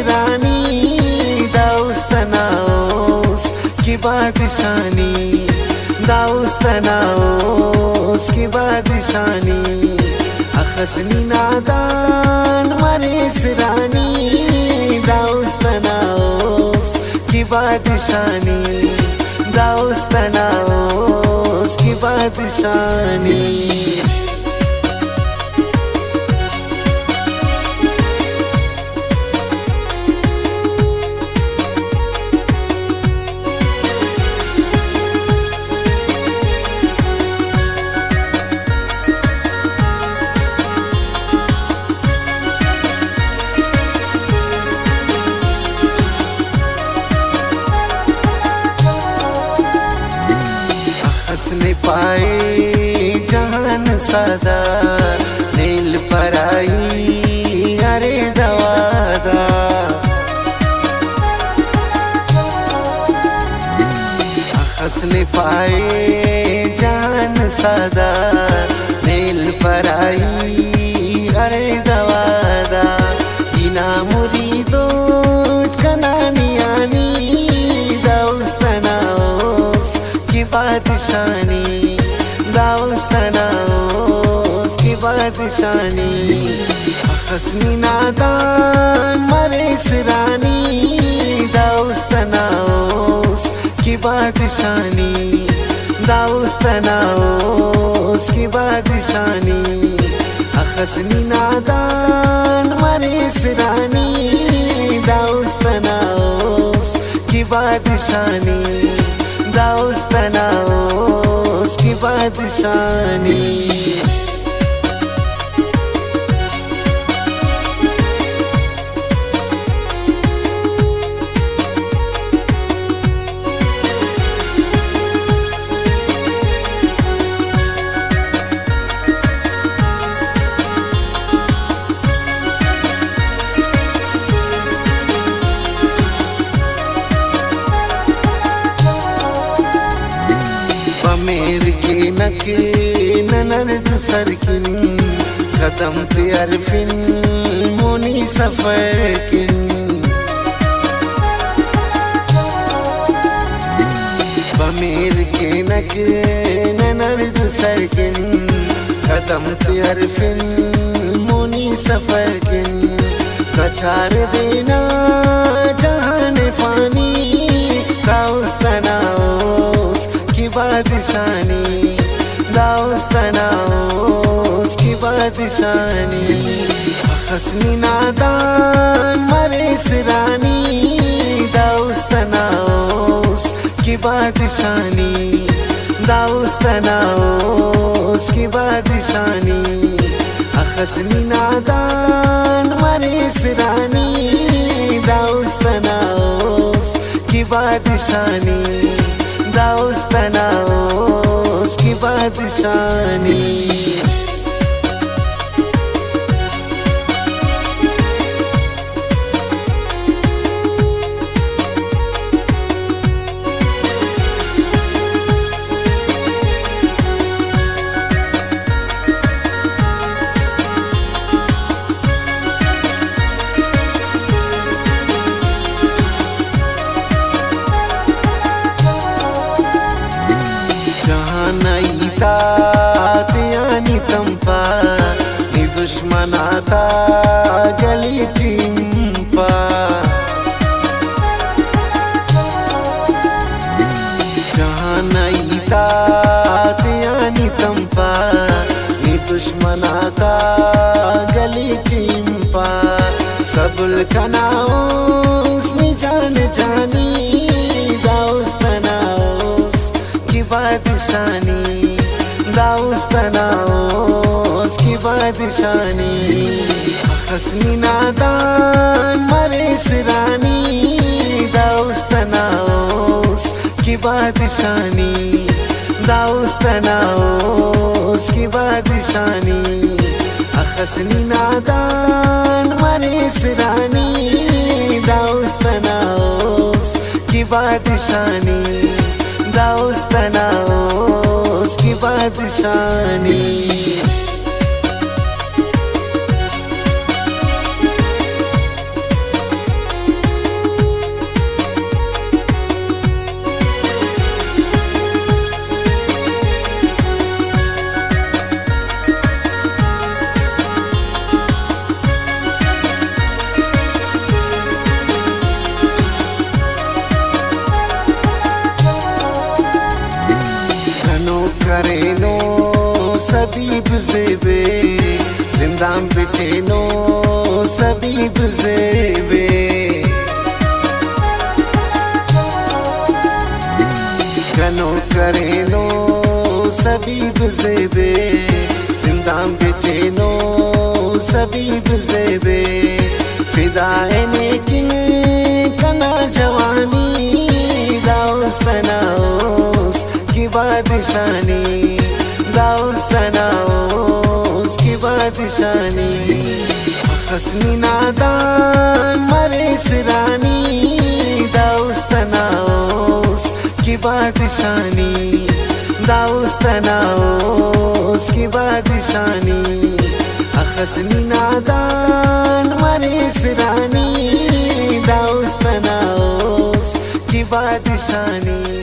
रानी दाउस्तनाओस की बादशानी दाउस्तनाओस की बादशानी अखसनी नादान मरेस रानी दाउस्तनाओस की बादशानी दाउस्तनाओस की बादशानी हंसने पाए जहान सादा नील पराई अरे दवादा हंसने पाए जहान सादा नील पराई अरे दवादा इना मुरीदो कनानियानी दाउस्तनाओस की बादशानी दाउस्तनाओस की बादशानी हसनी नादान मरेस रानी दाउस्तनाओस की बादशानी दाउस्तनाओस की बादशानी हसनी नादान मरेस रानी दाउस्तनाओस की बादशानी दाउस्तनाओस की बादशानी मेर के नके ननर्द सरकिन कदम ते अरफिन मोनी सफर किन बमेर के नके ननर्द सरकिन कदम ते अरफिन मोनी सफर किन कछार देना जहान फानी दाउस्तनाओस की बादशानी दाउस्तनाओस की बादशानी हसनी नादान मरेस रानी दाउस्तनाओस की बादशानी दाउस्तनाओस की बादशानी हसनी नादान मरेस रानी दाउस्तनाओस की बादशानी दाउस्तनाओस की बादशानी नईता त्यानी तंपा नी दुश्मनाता गली चिंपा जहाँ नईता त्यानी तंपा नी दुश्मनाता गली चिंपा सबुल कनाओस नी जान जानी दाउस्तनाओस की बादशानी दाउस्तनाओस की बादशानी हसनी नादान मरेस रानी दाउस्तनाओस की बादशानी दाउस्तनाओस की बादशानी हसनी नादान मरेस रानी दाउस्तनाओस की बादशानी दाउस्तनाओस की बादशानी जेबे जिंदां बिटेनो सबीब जेबे कनो करेनो सबीब जेबे जिंदां बिटेनो सबीब जेबे फिदाएने किन कना जवानी दाउस तनाउस की बादशानी दाउस तनाउस की बादशानी हसनी नादान मरे सिरानी दाउस तनाउस की बादशानी दाउस तनाउस की बादशानी हसनी नादान मरे सिरानी दाउस तनाउस की बादशानी।